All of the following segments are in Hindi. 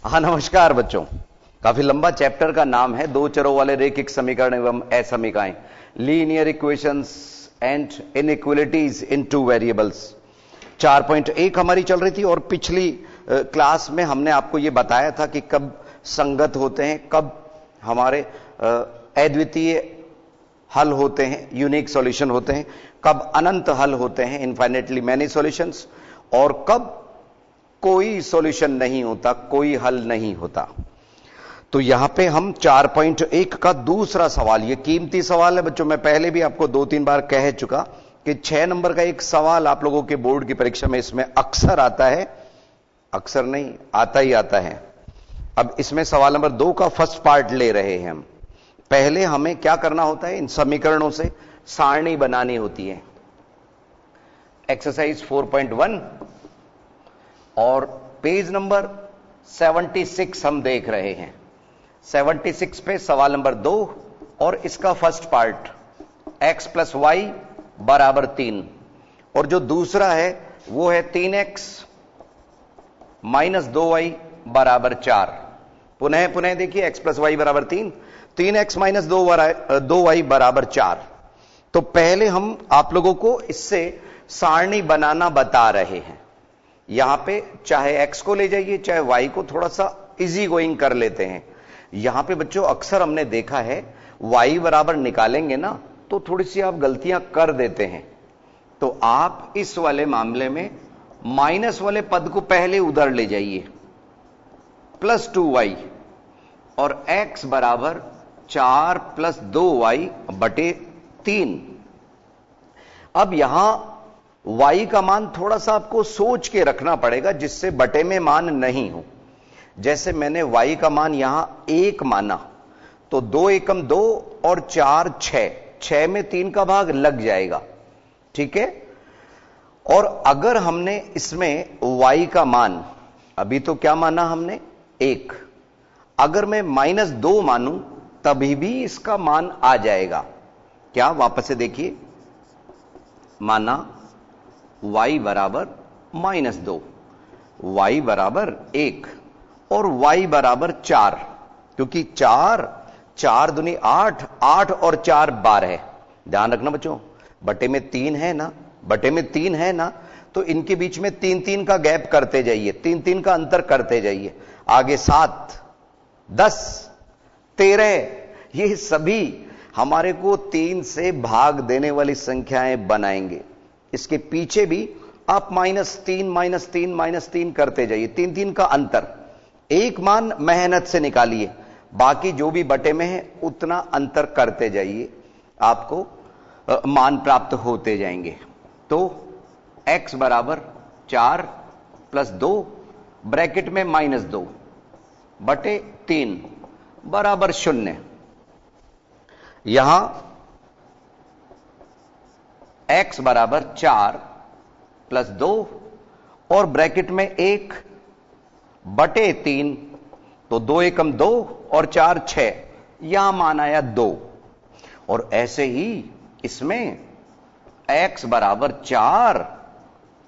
हाँ नमस्कार बच्चों। काफी लंबा चैप्टर का नाम है दो चरों वाले रैखिक समीकरण एवं असमीकाएं, linear equations and inequalities in two variables. 4.1 हमारी चल रही थी और पिछली क्लास में हमने आपको यह बताया था कि कब संगत होते हैं, कब हमारे अद्वितीय हल होते हैं, यूनिक सॉल्यूशन होते हैं, कब अनंत हल होते हैं, इनफाइनेटली मैनी सॉल्यूशंस, और कब कोई सॉल्यूशन नहीं होता, कोई हल नहीं होता। तो यहां पे हम 4.1 का दूसरा सवाल, ये कीमती सवाल है बच्चों। मैं पहले भी आपको 2-3 बार कह चुका कि 6 नंबर का एक सवाल आप लोगों के बोर्ड की परीक्षा में इसमें अक्सर आता है, अक्सर नहीं आता ही आता है। अब इसमें सवाल नंबर 2 का फर्स्ट पार्ट ले रहे हैं हम। पहले हमें क्या करना होता है, इन समीकरणों से सारणी बनानी होती है। एक्सरसाइज 4.1 और पेज नंबर 76 हम देख रहे हैं। 76 पे सवाल नंबर 2 और इसका first part x plus Y बराबर 3, और जो दूसरा है वो है 3x माइनस 2y बराबर 4। पुनः देखिए, x प्लस वाई बराबर 3, 3x माइनस 2y बराबर 4। तो पहले हम आप लोगों को इससे सारणी बनाना बता रहे हैं। यहां पे चाहे x को ले जाइए चाहे y को, थोड़ा सा इजी गोइंग कर लेते हैं। यहां पे बच्चों अक्सर हमने देखा है y बराबर निकालेंगे ना तो थोड़ी सी आप गलतियां कर देते हैं। तो आप इस वाले मामले में माइनस वाले पद को पहले उधर ले जाइए, प्लस 2y, और x बराबर 4 प्लस 2y बटे 3। अब यहां y का मान थोड़ा सा आपको सोच के रखना पड़ेगा जिससे बटे में मान नहीं हो। जैसे मैंने y का मान यहां 1 माना तो 2 एकम 2 और 4 6, 6 में 3 का भाग लग जाएगा, ठीक है। और अगर हमने इसमें y का मान, अभी तो क्या माना हमने 1, अगर मैं -2 मानूं तभी भी इसका मान आ जाएगा। क्या, वापस से देखिए, माना y बराबर -2, y बराबर 1 और y बराबर 4, क्योंकि 4 दूनी 8, 8 और 4 12। ध्यान रखना बच्चों, बटे में 3 है ना, बटे में 3 है ना, तो इनके बीच में 3 का गैप करते जाइए, 3 का अंतर करते जाइए। आगे 7, 10, 13, ये सभी हमारे को 3 से भाग देने वाली संख्याएं बनाएंगे। इसके पीछे भी आप -3 करते जाइए, 3 का अंतर। एक मान मेहनत से निकालिए, बाकी जो भी बटे में है उतना अंतर करते जाइए, आपको मान प्राप्त होते जाएंगे। तो x बराबर 4 प्लस 2 ब्रैकेट में -2 बटे 3 बराबर 0। यहां x बराबर 4 प्लस 2 और ब्रैकेट में 1 बटे 3, तो 2 एकम 2 और 4 6, यहां मान आया 2। और ऐसे ही इसमें x बराबर 4,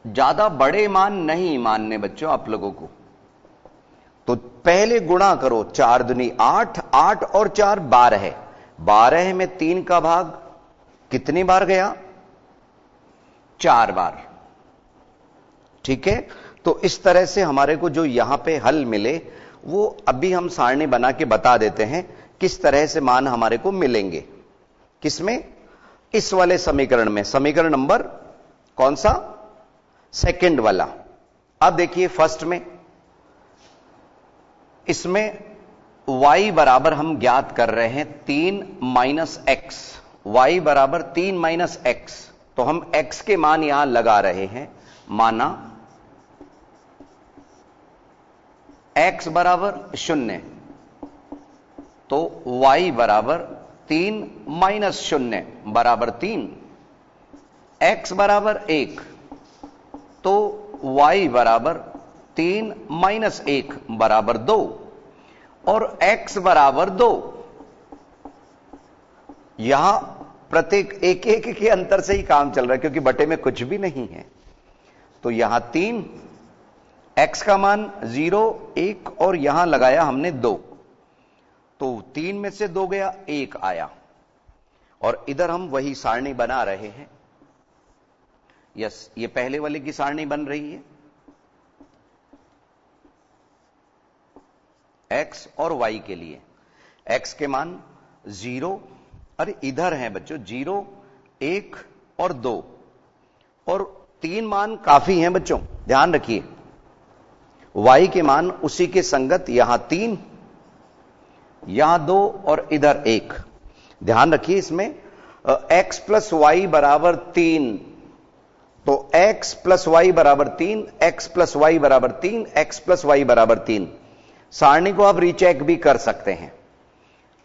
ज्यादा बड़े मान नहीं मानने बच्चों आप लोगों को। तो पहले गुणा करो, 4 दूनी 8, 8 और 4 12, 12 में 3 का भाग कितनी बार गया, 4 बार, ठीक है। तो इस तरह से हमारे को जो यहां पे हल मिले वो अभी हम सारणी बना के बता देते हैं किस तरह से मान हमारे को मिलेंगे। किसमें, इस वाले समीकरण में, समीकरण नंबर कौन सा, सेकंड वाला। अब देखिए फर्स्ट में, इसमें y बराबर हम ज्ञात कर रहे हैं 3 माइनस x, y बराबर 3 माइनस x, तो हम x के मान यहां लगा रहे हैं। माना x बराबर 0 तो y बराबर 3 माइनस 0 बराबर 3, x बराबर 1 तो y बराबर 3 माइनस 1 बराबर 2, और x बराबर 2। यहां प्रत्येक एक के अंतर से ही काम चल रहा है क्योंकि बटे में कुछ भी नहीं है। तो यहां 3, x का मान 0, 1 और यहां लगाया हमने 2, तो 3 में से 2 गया, 1 आया। और इधर हम वही सारणी बना रहे हैं। यस, ये पहले वाले की सारणी बन रही है, x और y के लिए। x के मान 0, अरे इधर है बच्चों 0, 1 और 2, और 3 मान काफी हैं बच्चों, ध्यान रखिए। y के मान उसी के संगत, यहां 3, यहां 2 और इधर 1। ध्यान रखिए इसमें x प्लस वाई बराबर 3, तो x प्लस वाई बराबर 3, x प्लस वाई बराबर 3, x प्लस वाई बराबर 3। सारणी को आप रीचेक भी कर सकते हैं।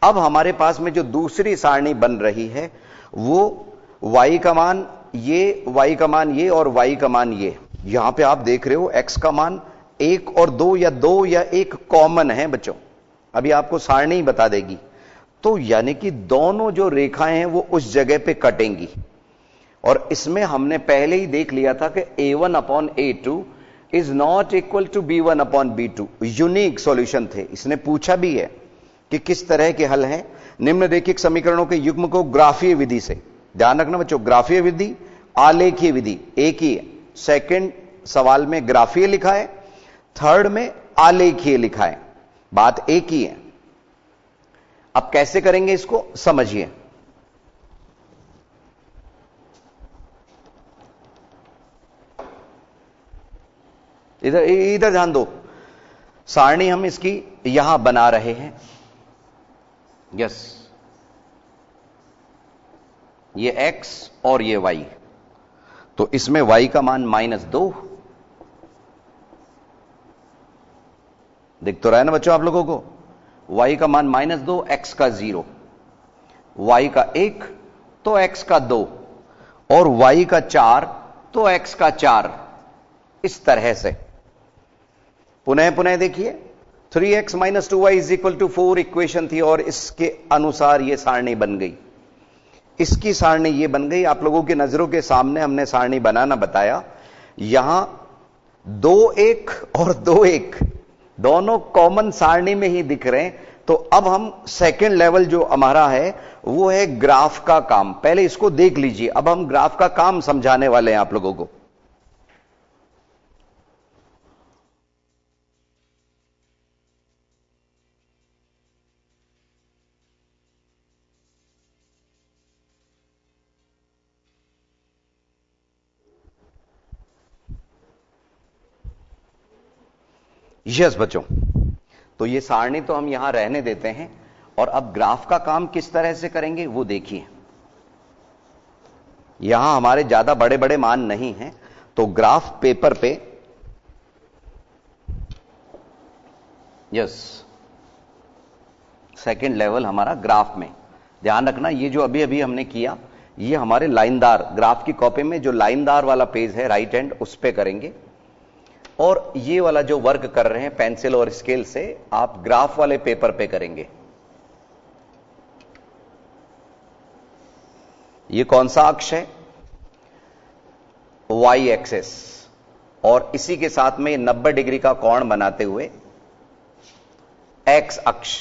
अब हमारे पास में जो दूसरी सारणी बन रही है वो y का मान ये, y का मान ये और y का मान ये। यहां पे आप देख रहे हो x का मान 1 और 2 या 1 कॉमन है बच्चों, अभी आपको सारणी बता देगी। तो यानी कि दोनों जो रेखाएं हैं वो उस जगह पे कटेंगी। और इसमें हमने पहले ही देख लिया था कि a1 upon a2 is not equal to b1 upon b2। Unique solution थे। इसने पूछा भी है कि किस तरह के हल हैं निम्नरेखिक समीकरणों के युग्म को ग्राफीय विधि से। ध्यान रखना बच्चों, ग्राफीय विधि, आलेखीय विधि एक ही है। सेकंड सवाल में ग्राफीय लिखा है, थर्ड में आलेखीय लिखा है, बात एक ही है। अब कैसे करेंगे इसको समझिए। इधर ध्यान दो, सारणी हम इसकी यहां बना रहे हैं। यस, ये x और ये y, तो इसमें y का मान -2 दिख तो रहा है ना बच्चों आप लोगों को। y का मान -2, x का 0, y का 1 तो x का 2 और y का 4 तो x का 4। इस तरह से पुनः देखिए, 3x - 2y = 4 इक्वेशन थी और इसके अनुसार यह सारणी बन गई। इसकी सारणी यह बन गई। आप लोगों की नजरों के सामने हमने सारणी बनाना बताया। यहां 2 1 और 2 1 दोनों कॉमन सारणी में ही दिख रहे हैं। तो अब हम सेकंड लेवल जो हमारा है वो है ग्राफ का काम। पहले इसको देख लीजिए, अब हम ग्राफ का काम समझाने वाले हैं आप लोगों को। यस बच्चों, तो ये सारणी तो हम यहां रहने देते हैं और अब ग्राफ का काम किस तरह से करेंगे वो देखिए। यहां हमारे ज्यादा बड़े बड़े मान नहीं हैं, तो ग्राफ पेपर पे, यस, सेकंड लेवल हमारा ग्राफ में। ध्यान रखना, ये जो अभी अभी हमने किया ये हमारे लाइनदार ग्राफ की कॉपी में जो लाइनदार वाला पेज है राइट हैंड, उस पे करेंगे। और ये वाला जो वर्क कर रहे हैं पेंसिल और स्केल से, आप ग्राफ वाले पेपर पे करेंगे। ये कौन सा अक्ष है? y एक्सेस, और इसी के साथ में 90 डिग्री का कोण बनाते हुए x अक्ष।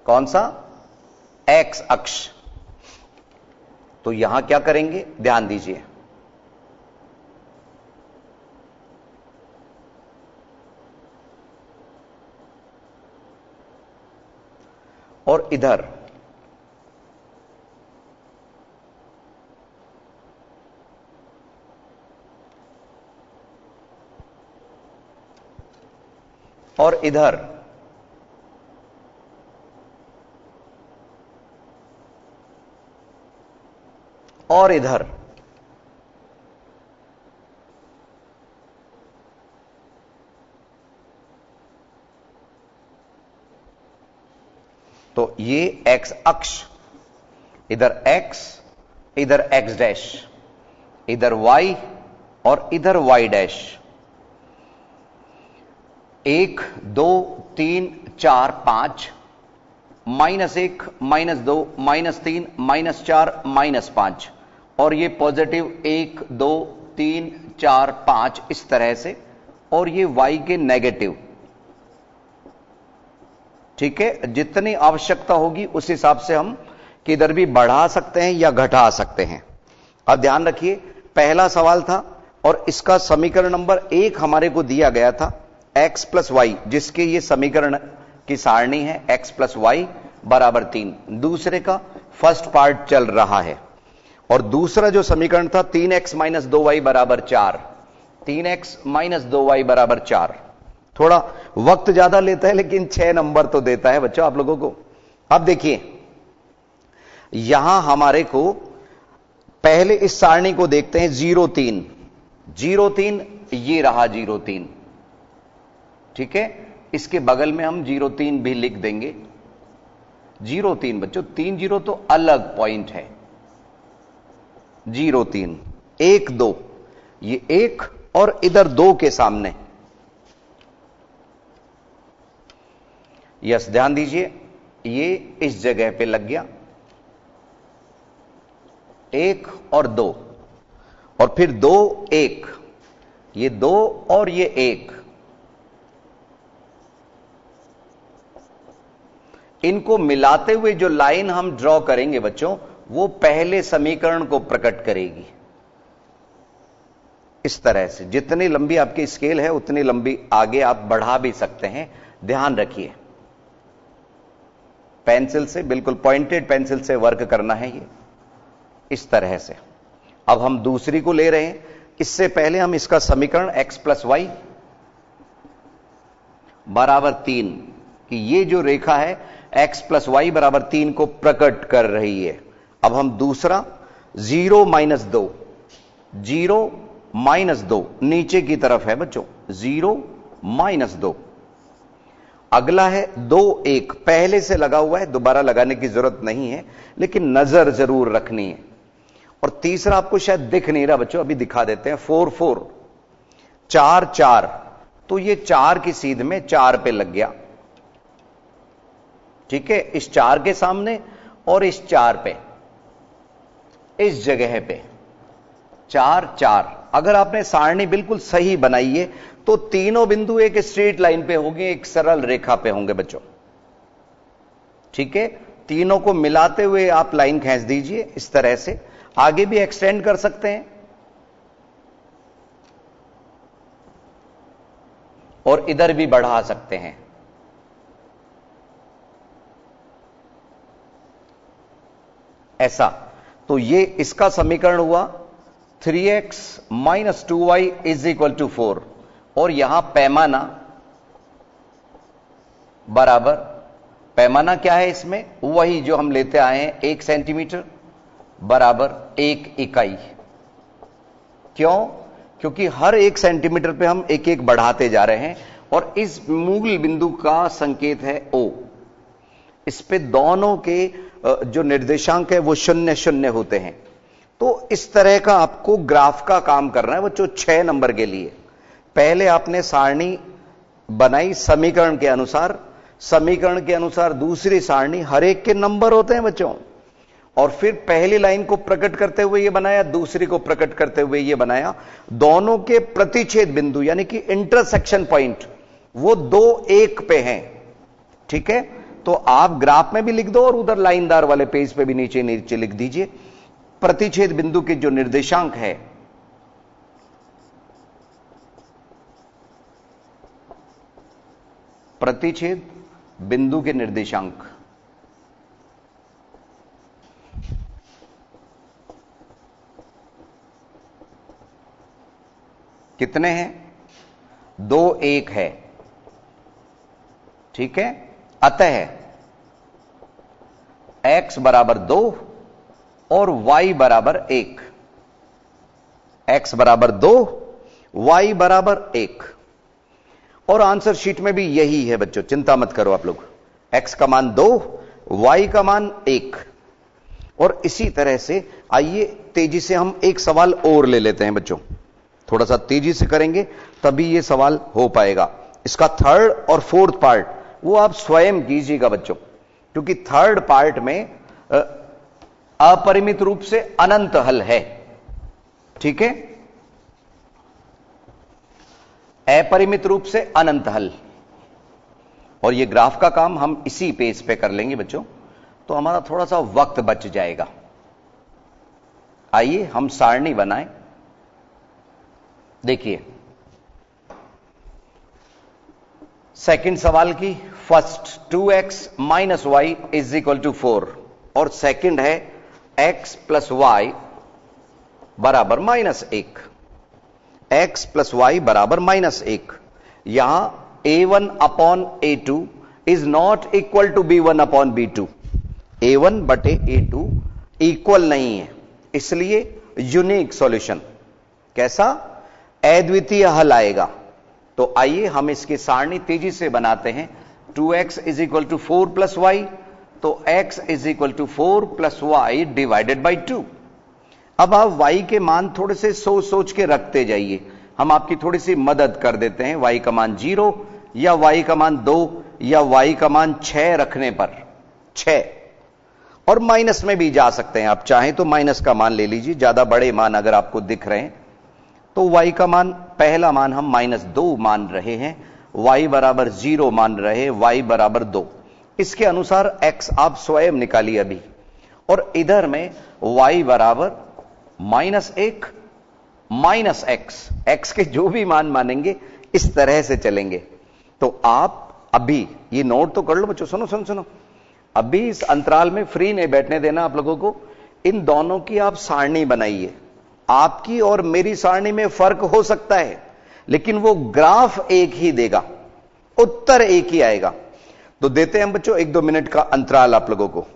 कौन सा? x अक्ष। तो यहां क्या करेंगे, ध्यान दीजिए। और इधर और इधर और इधर तो ये x अक्ष, इधर x, इधर x डैश, इधर y और इधर y डैश। 1 2 3 4 5, -1 -2 -3 -4 -5, और ये पॉजिटिव 1 2 3 4 5 इस तरह से और ये y के नेगेटिव। ठीक है, जितनी आवश्यकता होगी उस हिसाब से हम किधर भी बढ़ा सकते हैं या घटा सकते हैं। अब ध्यान रखिए, पहला सवाल था और इसका समीकरण नंबर 1 हमारे को दिया गया था x प्लस वाई, जिसके ये समीकरण की सारणी है x प्लस वाई बराबर 3। दूसरे का फर्स्ट पार्ट चल रहा है और दूसरा जो समीकरण था 3x माइनस 2y बराबर 4। 3x माइनस 2y बराबर 4 थोड़ा वक्त ज्यादा लेता है लेकिन 6 नंबर तो देता है बच्चों आप लोगों को। अब देखिए, यहां हमारे को पहले इस सारणी को देखते हैं 0 3 0 3, ये रहा 0 3। ठीक है, इसके बगल में हम 0 3 भी लिख देंगे। 0 3 बच्चों, 3 0 तो अलग पॉइंट है। 0 3 1 2, ये 1 और इधर 2 के सामने। यस, ध्यान दीजिए, ये इस जगह पे लग गया 1 और 2 और फिर 2 1, ये 2 और ये 1। इनको मिलाते हुए जो लाइन हम ड्रॉ करेंगे बच्चों, वो पहले समीकरण को प्रकट करेगी। इस तरह से जितनी लंबी आपकी स्केल है उतनी लंबी आगे आप बढ़ा भी सकते हैं। ध्यान रखिए, पेंसिल से, बिल्कुल पॉइंटेड पेंसिल से वर्क करना है ये, इस तरह से। अब हम दूसरी को ले रहे हैं। इससे पहले हम इसका समीकरण x प्लस वाई बराबर 3 कि ये जो रेखा है x प्लस वाई बराबर 3 को प्रकट कर रही है। अब हम दूसरा 0 माइनस 2, 0 माइनस 2 नीचे की तरफ है बच्चों, 0 माइनस 2। अगला है 2 1, पहले से लगा हुआ है, दोबारा लगाने की जरूरत नहीं है लेकिन नजर जरूर रखनी है। और तीसरा आपको शायद दिख नहीं रहा बच्चों, अभी दिखा देते हैं, 4 4 4 4, तो ये 4 की सीध में 4 पे लग गया। ठीक है, इस 4 के सामने और इस 4 पे, इस जगह पे 4 4। अगर आपने सारणी बिल्कुल सही बनाई है तो तीनों बिंदु एक स्ट्रेट लाइन पे होंगे, एक सरल रेखा पे होंगे बच्चों। ठीक है, तीनों को मिलाते हुए आप लाइन खींच दीजिए इस तरह से। आगे भी एक्सटेंड कर सकते हैं और इधर भी बढ़ा सकते हैं। ऐसा, तो ये इसका समीकरण हुआ 3x minus 2y is equal to 4 और यहां पैमाना बराबर, पैमाना क्या है इसमें, वही जो हम लेते आए हैं 1 सेंटीमीटर बराबर 1 इकाई। क्यों? क्योंकि हर 1 सेंटीमीटर पे हम एक एक बढ़ाते जा रहे हैं और इस मूल बिंदु का संकेत है O। इस पे दोनों के जो निर्देशांक है वो 0 0 होते हैं। तो इस तरह का आपको ग्राफ का काम करना है बच्चों 6 नंबर के लिए। पहले आपने सारणी बनाई समीकरण के अनुसार, समीकरण के अनुसार दूसरी सारणी, हर एक के नंबर होते हैं बच्चों, और फिर पहली लाइन को प्रकट करते हुए ये बनाया, दूसरी को प्रकट करते हुए ये बनाया। दोनों के प्रतिच्छेद बिंदु यानी कि इंटरसेक्शन पॉइंट वो 2 1 पे हैं। ठीक है, तो आप ग्राफ में भी लिख दो और उधर लाइनदार वाले पेज पे भी नीचे नीचे लिख दीजिए। प्रतिच्छेद बिंदु के जो निर्देशांक है, प्रतिच्छेद बिंदु के निर्देशांक कितने हैं? 2 1 है। ठीक है, अतः x बराबर 2 और y बराबर 1। x बराबर 2, y बराबर 1। और आंसर शीट में भी यही है बच्चों, चिंता मत करो आप लोग। x का मान 2, y का मान 1। और इसी तरह से आइए तेजी से हम एक सवाल और ले लेते हैं बच्चों, थोड़ा सा तेजी से करेंगे तभी ये सवाल हो पाएगा। इसका थर्ड और फोर्थ पार्ट वो आप स्वयं कीजिएगा बच्चों, क्योंकि थर्ड पार्ट में अपरिमित रूप से अनंत हल है। ठीक है, अपरिमित रूप से अनंत हल। और ये ग्राफ का काम हम इसी पेज पे कर लेंगे बच्चों, तो हमारा थोड़ा सा वक्त बच जाएगा। आइए हम सारणी बनाएं। देखिए सेकंड सवाल की first 2x minus Y is equal to 4 और सेकंड है x प्लस वाई बराबर -1। x प्लस वाई बराबर -1। यहां a1 upon a2 is not equal to b1 upon b2। a1 बटे a2 इक्वल नहीं है, इसलिए यूनिक सॉल्यूशन कैसा, अद्वितीय हल आएगा। तो आइए हम इसकी सारणी तेजी से बनाते हैं। 2x is equal to 4 plus Y, तो x is equal to 4 plus Y divided by 2। अब आप y के मान थोड़े से सोच सोच के रखते जाइए, हम आपकी थोड़ी सी मदद कर देते हैं। y का मान 0 या y का मान 2 या y का मान 6 रखने पर 6, और माइनस में भी जा सकते हैं, आप चाहें तो माइनस का मान ले लीजिए। ज्यादा बड़े मान अगर आपको दिख रहे हैं तो y का मान, पहला मान हम -2 मान रहे हैं, y बराबर 0 मान रहे हैं, y बराबर 2। इसके अनुसार x आप स्वयं निकालिए अभी, और इधर में y बराबर -1 माइनस x के जो भी मान मानेंगे इस तरह से चलेंगे। तो आप अभी ये नोट तो कर लो बच्चों, सुनो सुनो सुनो, अभी इस अंतराल में फ्री नहीं बैठने देना आप लोगों को। इन दोनों की आप सारणी बनाइए। आपकी और मेरी सारणी में फर्क हो सकता है, लेकिन वो ग्राफ एक ही देगा, उत्तर एक ही आएगा। तो देते हैं हम बच्चों 1-2 मिनट का अंतराल आप लोगों को।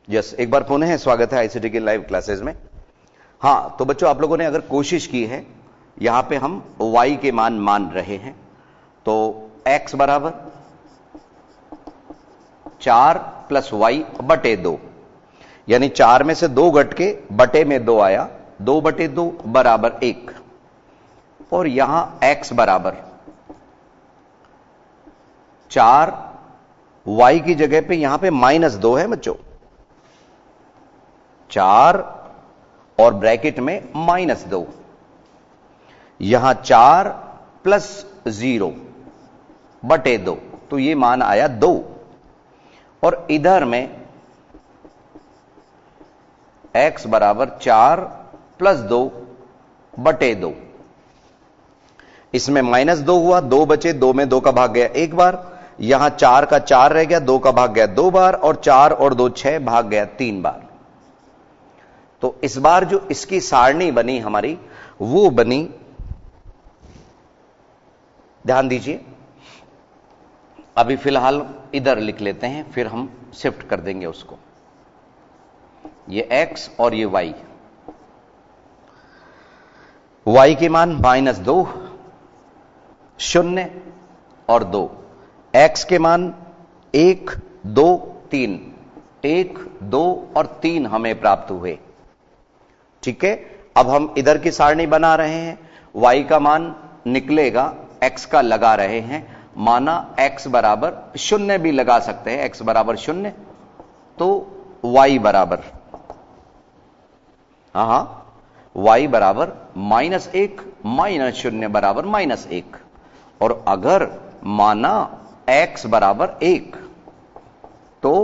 यस, एक बार पुनः स्वागत है आईसीटी की लाइव क्लासेस में। हां, तो बच्चों आप लोगों ने अगर कोशिश की है, यहां पे हम y के मान रहे हैं, तो x बराबर 4 प्लस वाई बटे 2, यानी 4 में से 2 घट के बटे में 2 आया, 2 बटे 2 बराबर 1। और यहां x बराबर 4, y की जगह पे यहां पे -2 है बच्चों, 4 और ब्रैकेट में -2, यहां 4 प्लस 0 बटे 2, तो ये मान आया 2। और इधर में x बराबर 4 प्लस 2 बटे 2, इसमें -2 हुआ, 2 बचे, 2 में 2 का भाग गया एक बार, यहां 4 का 4 रह गया, 2 का भाग गया 2 बार, और 4 और 2 6 भाग गया 3 बार। तो इस बार जो इसकी सारणी बनी हमारी, वो बनी, ध्यान दीजिए, अभी फिलहाल इधर लिख लेते हैं, फिर हम शिफ्ट कर देंगे उसको। ये x और ये y, y के मान -2, 0 और 2, x के मान 1, 2, 3, 1, 2 और 3 हमें प्राप्त हुए। ठीक है, अब हम इधर की सारणी बना रहे हैं, y का मान निकलेगा, x का लगा रहे हैं, माना x बराबर 0 भी लगा सकते हैं, x बराबर 0, तो y बराबर, y बराबर -1 -0 बराबर -1। और अगर माना x बराबर 1, तो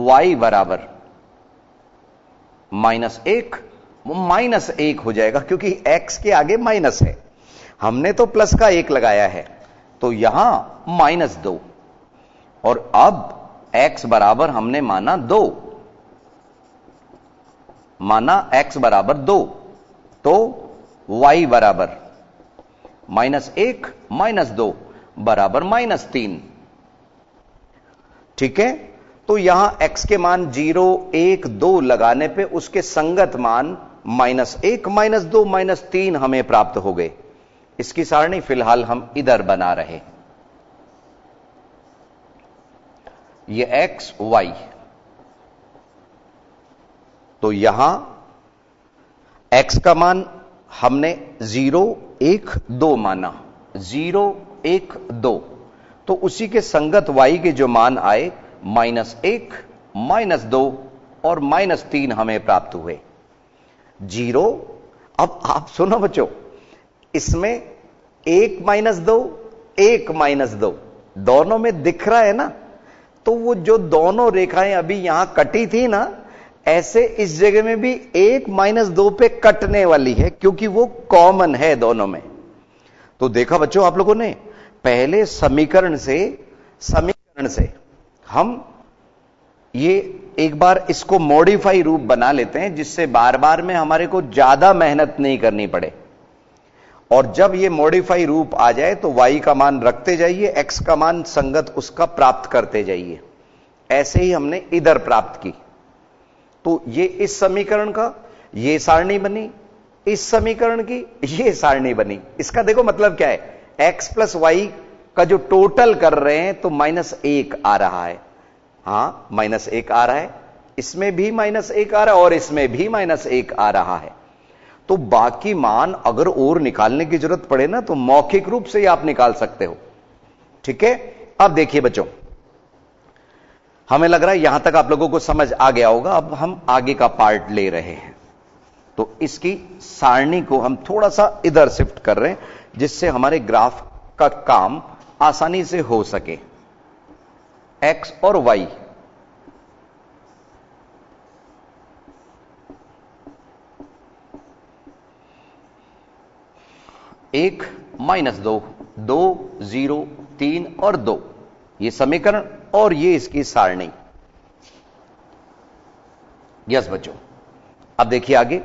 y बराबर -1 -1 हो जाएगा, क्योंकि x के आगे माइनस है, हमने तो प्लस का 1 लगाया है, तो यहां -2। और अब x बराबर हमने माना 2, माना x बराबर 2, तो y बराबर -1 -2 बराबर -3। ठीक है, तो यहां x के मान 0, 1, 2 लगाने पे उसके संगत मान -1 -2 -3 हमें प्राप्त हो गए। इसकी सारणी फिलहाल हम इधर बना रहे। ये x y, तो यहां x का मान हमने 0 1 2 माना, 0 1 2, तो उसी के संगत y के जो मान आए -1 -2 और -3 हमें प्राप्त हुए। 0, अब आप सुनो बच्चों, इसमें 1 -2 1 -2 दोनों में दिख रहा है ना, तो वो जो दोनों रेखाएं अभी यहां कटी थी ना, ऐसे इस जगह में भी 1 -2 पे कटने वाली है, क्योंकि वो कॉमन है दोनों में। तो देखा बच्चों आप लोगों ने, पहले समीकरण से हम ये एक बार इसको मॉडिफाई रूप बना लेते हैं, जिससे बार बार में हमारे को ज्यादा मेहनत नहीं करनी पड़े। और जब ये मॉडिफाई रूप आ जाए तो y का मान रखते जाइए, x का मान संगत उसका प्राप्त करते जाइए। ऐसे ही हमने इधर प्राप्त की। तो ये इस समीकरण का ये सारणी बनी, इस समीकरण की ये सारणी बनी। इसका देखो मतलब क्या है, x प्लस वाई का जो टोटल कर रहे हैं तो -1 आ रहा है। हां, -1 आ रहा है, इसमें भी -1 आ रहा है और इसमें भी -1 आ रहा है। तो बाकी मान अगर और निकालने की जरूरत पड़े ना, तो मौखिक रूप से ही आप निकाल सकते हो। ठीक है, अब देखिए बच्चों, हमें लग रहा है यहां तक आप लोगों को समझ आ गया होगा। अब हम आगे का पार्ट ले रहे हैं। तो इसकी सारणी को हम थोड़ा सा इधर शिफ्ट कर रहे हैं, जिससे हमारे ग्राफ का काम आसानी से हो सके। x और y, एक -2 2 0 3 और 2, ये समीकरण और ये इसकी सारणी। यस बच्चों, अब देखिए आगे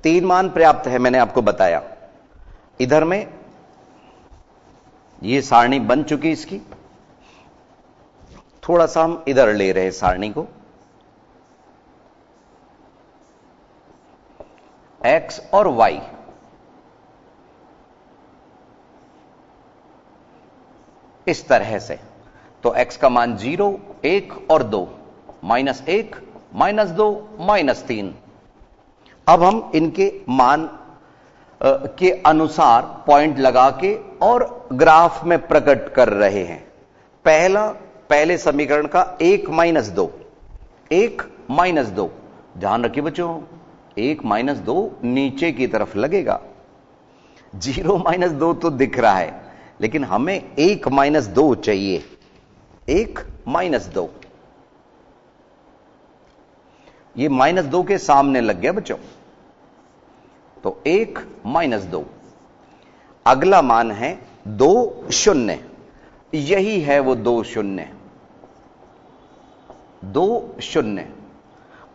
3 मान पर्याप्त है, मैंने आपको बताया। इधर में ये सारणी बन चुकी इसकी। थोड़ा सा हम इधर ले रहे सारणी को, x और y, इस तरह से। तो x का मान 0 1 और 2, -1 -2 -3। अब हम इनके मान के अनुसार पॉइंट लगा के और ग्राफ में प्रकट कर रहे हैं। पहले समीकरण का 1 -2, 1 -2, ध्यान रखिए बच्चों, 1 -2 नीचे की तरफ लगेगा। 0 -2 तो दिख रहा है, लेकिन हमें 1 -2 चाहिए। 1 -2, ये -2 के सामने लग गया बच्चों, तो 1 -2। अगला मान है 2 0, यही है वो 2 0, 2 0।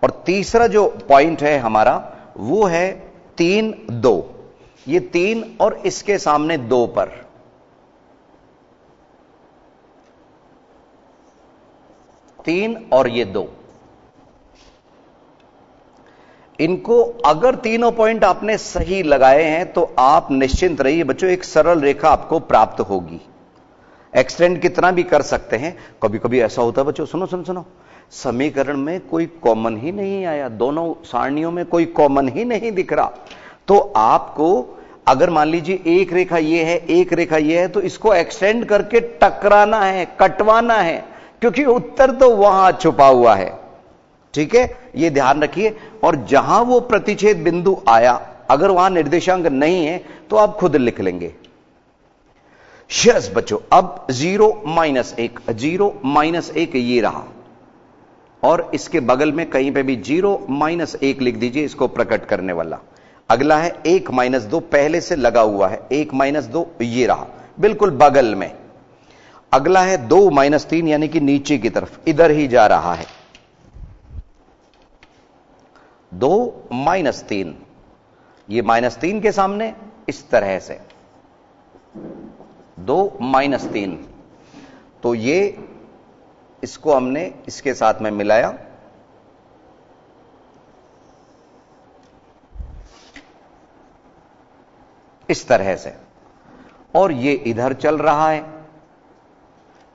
और तीसरा जो पॉइंट है हमारा वो है 3 2, ये 3 और इसके सामने 2 पर, 3 और ये 2। इनको अगर तीनों पॉइंट आपने सही लगाए हैं तो आप निश्चिंत रहिए बच्चों, एक सरल रेखा आपको प्राप्त होगी। एक्सटेंड कितना भी कर सकते हैं। कभी कभी ऐसा होता है बच्चों, सुनो सुनो सुनो, समीकरण में कोई कॉमन ही नहीं आया, दोनों सारणियों में कोई कॉमन ही नहीं दिख रहा, तो आपको अगर मान लीजिए एक रेखा ये है, एक रेखा ये है, तो इसको एक्सटेंड करके टकराना है, कटवाना है, क्योंकि उत्तर तो वहां छुपा हुआ है। ठीक है, ये ध्यान रखिए। और जहां वो प्रतिच्छेद बिंदु आया, अगर वहां निर्देशांक नहीं है तो आप खुद लिख लेंगे। यस बच्चों, अब 0 -1, 0 -1 ये रहा, और इसके बगल में कहीं पे भी 0 -1 लिख दीजिए, इसको प्रकट करने वाला। अगला है 1 -2, पहले से लगा हुआ है, 1 -2 ये रहा बिल्कुल बगल में। अगला है 2 -3, यानी कि नीचे की तरफ, इधर ही जा रहा है। 2 -3, ये -3 के सामने इस तरह से 2 -3, तो ये इसको हमने इसके साथ में मिलाया, इस तरह से, और ये इधर चल रहा है।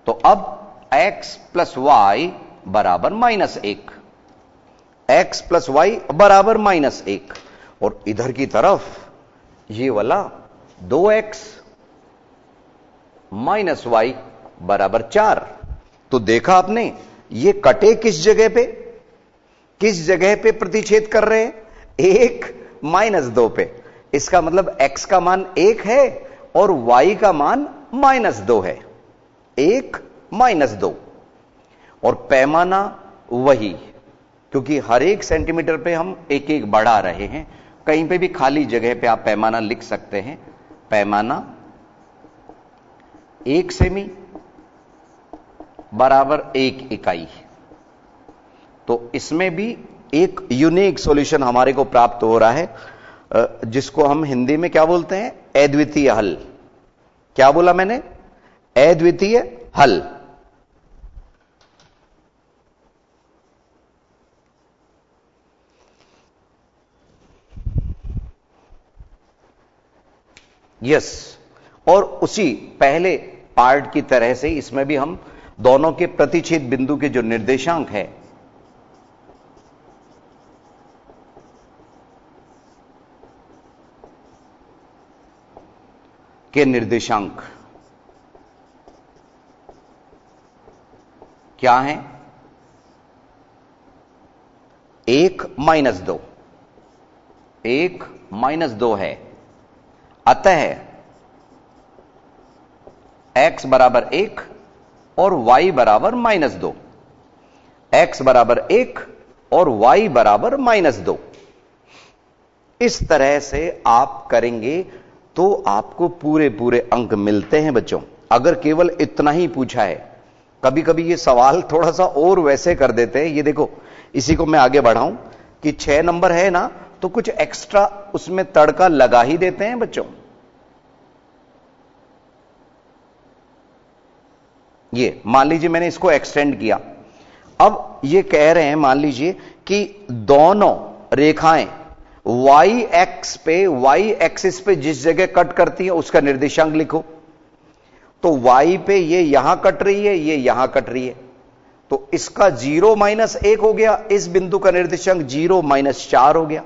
तो अब x प्लस वाई बराबर -1, x प्लस वाई बराबर -1, और इधर की तरफ ये वाला 2x माइनस वाई बराबर 4। तो देखा आपने, ये कटे किस जगह पे, किस जगह पे प्रतिच्छेद कर रहे हैं? 1 -2 पे। इसका मतलब x का मान 1 है और y का मान -2 है, 1 -2, और पैमाना वही, क्योंकि हर एक सेंटीमीटर पे हम एक एक बढ़ा रहे हैं। कहीं पे भी खाली जगह पे आप पैमाना लिख सकते हैं, पैमाना 1 सेमी बराबर 1 इकाई। तो इसमें भी एक यूनिक सॉल्यूशन हमारे को प्राप्त हो रहा है, जिसको हम हिंदी में क्या बोलते हैं? अद्वितीय हल। क्या बोला मैंने? अद्वितीय हल। यस, और उसी पहले पार्ट की तरह से इसमें भी हम दोनों के प्रतिच्छेद बिंदु के जो निर्देशांक है के निर्देशांक क्या है? 1 -2, 1 -2 है। अतः x बराबर 1 और y बराबर -2, x बराबर 1 और y बराबर -2। इस तरह से आप करेंगे तो आपको पूरे पूरे अंक मिलते हैं बच्चों। अगर केवल इतना ही पूछा है, कभी कभी ये सवाल थोड़ा सा और वैसे कर देते हैं। ये देखो, इसी को मैं आगे बढ़ाऊं कि 6 नंबर है ना, तो कुछ एक्स्ट्रा उसमें तड़का लगा ही देते हैं बच्चों। ये मान लीजिए मैंने इसको एक्सटेंड किया, अब ये कह रहे हैं मान लीजिए कि दोनों रेखाएं y एक्सिस पे जिस जगह कट करती है उसका निर्देशांक लिखो। तो y पे ये यहां कट रही है, ये यहां कट रही है, तो इसका 0 -1 हो गया, इस बिंदु का निर्देशांक 0 -4 हो गया।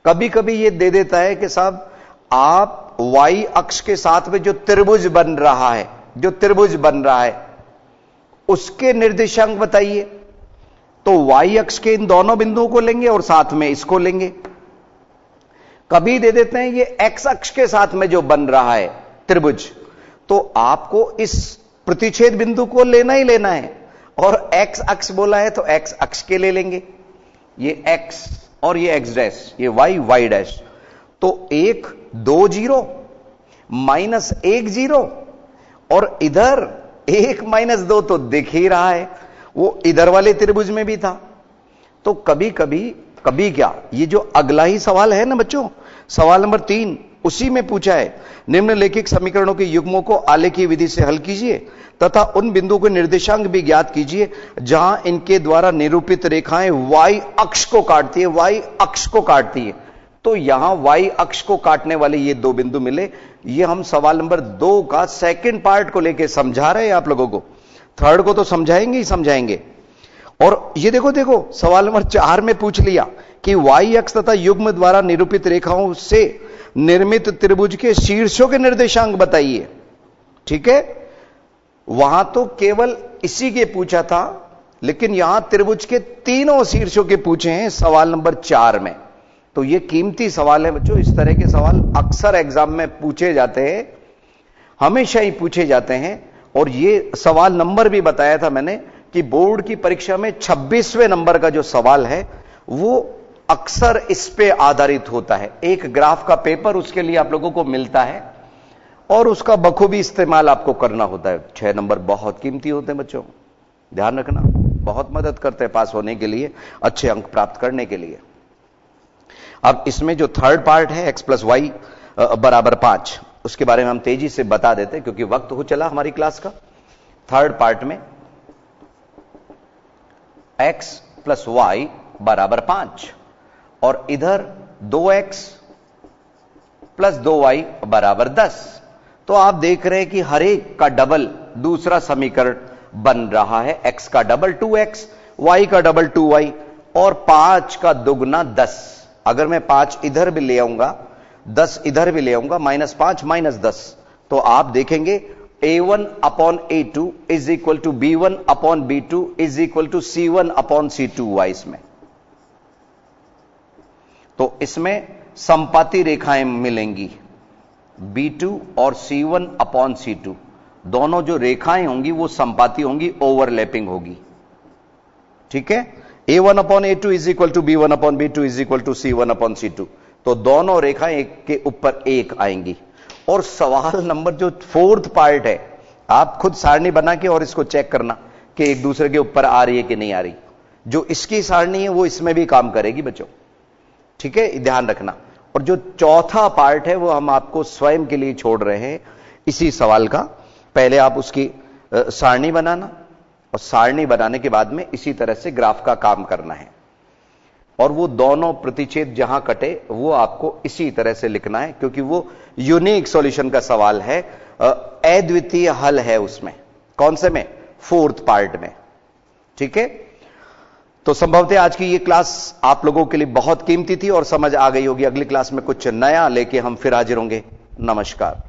कभी कभी ये दे देता है कि साहब आप y अक्ष के साथ में जो त्रिभुज बन रहा है, जो त्रिभुज बन रहा है उसके निर्देशांक बताइए। तो y अक्ष के इन दोनों बिंदुओं को लेंगे और साथ में इसको लेंगे। कभी दे देते हैं ये x अक्ष के साथ में जो बन रहा है त्रिभुज, तो आपको इस प्रतिच्छेद बिंदु को लेना ही लेना है, और x अक्ष बोला है तो x अक्ष के ले लेंगे, ये x और ये x डैश, ये y डैश। तो 1 2 0 -1 0, और इधर 1 -2 तो दिख ही रहा है, वो इधर वाले त्रिभुज में भी था। तो कभी क्या, ये जो अगला ही सवाल है ना बच्चों, सवाल नंबर 3, उसी में पूछा है निम्नलिखित समीकरणों के युग्मों को आलेखीय विधि से हल कीजिए तथा उन बिंदुओं के निर्देशांक भी ज्ञात कीजिए जहां इनके द्वारा निरूपित रेखाएं y अक्ष को काटती है, y अक्ष को काटती है। तो यहां y अक्ष को काटने वाले ये दो बिंदु मिले। ये हम सवाल नंबर 2 का सेकंड पार्ट को लेकर समझा रहे हैं आप लोगों को, थर्ड को तो समझाएंगे ही समझाएंगे। और ये देखो सवाल नंबर 4 में पूछ लिया कि y अक्ष तथा युग्म द्वारा निरूपित रेखाओं से निर्मित त्रिभुज के शीर्षों के निर्देशांक बताइए। ठीक है, वहां तो केवल इसी के पूछा था, लेकिन यहां त्रिभुज के तीनों शीर्षों के पूछे हैं सवाल नंबर 4 में। तो ये कीमती सवाल है बच्चों। इस तरह के सवाल अक्सर एग्जाम में पूछे जाते हैं, हमेशा ही पूछे जाते हैं। और ये सवाल नंबर भी बताया था मैंने कि बोर्ड की परीक्षा में 26वें नंबर का जो सवाल है वो अक्सर इस पे आधारित होता है। एक ग्राफ का पेपर उसके लिए आप लोगों को मिलता है और उसका बखूबी इस्तेमाल आपको करना होता है। 6 नंबर बहुत कीमती होते हैं बच्चों, ध्यान रखना, बहुत मदद करते हैं पास होने के लिए, अच्छे अंक प्राप्त करने के लिए। अब इसमें जो थर्ड पार्ट है x + y = 5, उसके बारे में हम तेजी से बता देते हैं क्योंकि वक्त हो चला हमारी क्लास का। थर्ड पार्ट में x + y = 5 और इधर 2x प्लस 2y बराबर 10। तो आप देख रहे हैं कि हर एक का डबल दूसरा समीकरण बन रहा है। x का डबल 2x, y का डबल 2y और 5 का दुगना 10। अगर मैं 5 इधर भी ले आऊंगा, 10 इधर भी ले आऊंगा, -5 -10, तो आप देखेंगे a1 upon a2 is equal to b1 upon b2 is equal to c1 upon c2y। इसमें तो इसमें संपाती रेखाएं मिलेंगी, b2 और c1 अपॉन c2 दोनों जो रेखाएं होंगी वो संपाती होंगी, ओवरलैपिंग होगी। ठीक है, a1 upon a2 is equal to b1 upon b2 is equal to c1 upon c2। तो दोनों रेखाएं एक के ऊपर एक आएंगी। और सवाल नंबर जो फोर्थ पार्ट है, आप खुद सारणी बना के और इसको चेक करना कि एक दूसरे के ऊपर आ रही है कि नहीं आ रही। जो इसकी सारणी है वो इसमें भी काम करेगी बच्चों, ठीक है, ध्यान रखना। और जो चौथा पार्ट है वो हम आपको स्वयं के लिए छोड़ रहे हैं इसी सवाल का। पहले आप उसकी सारणी बनाना और सारणी बनाने के बाद में इसी तरह से ग्राफ का काम करना है। और वो दोनों प्रतिच्छेद जहां कटे वो आपको इसी तरह से लिखना है, क्योंकि वो यूनिक सॉल्यूशन का सवाल है, अद्वितीय हल है उसमें। कौन से में? फोर्थ पार्ट में। ठीक है, तो संभवतः आज की ये क्लास आप लोगों के लिए बहुत कीमती थी और समझ आ गई होगी। अगली क्लास में कुछ नया लेके हम फिर हाजिर होंगे। नमस्कार।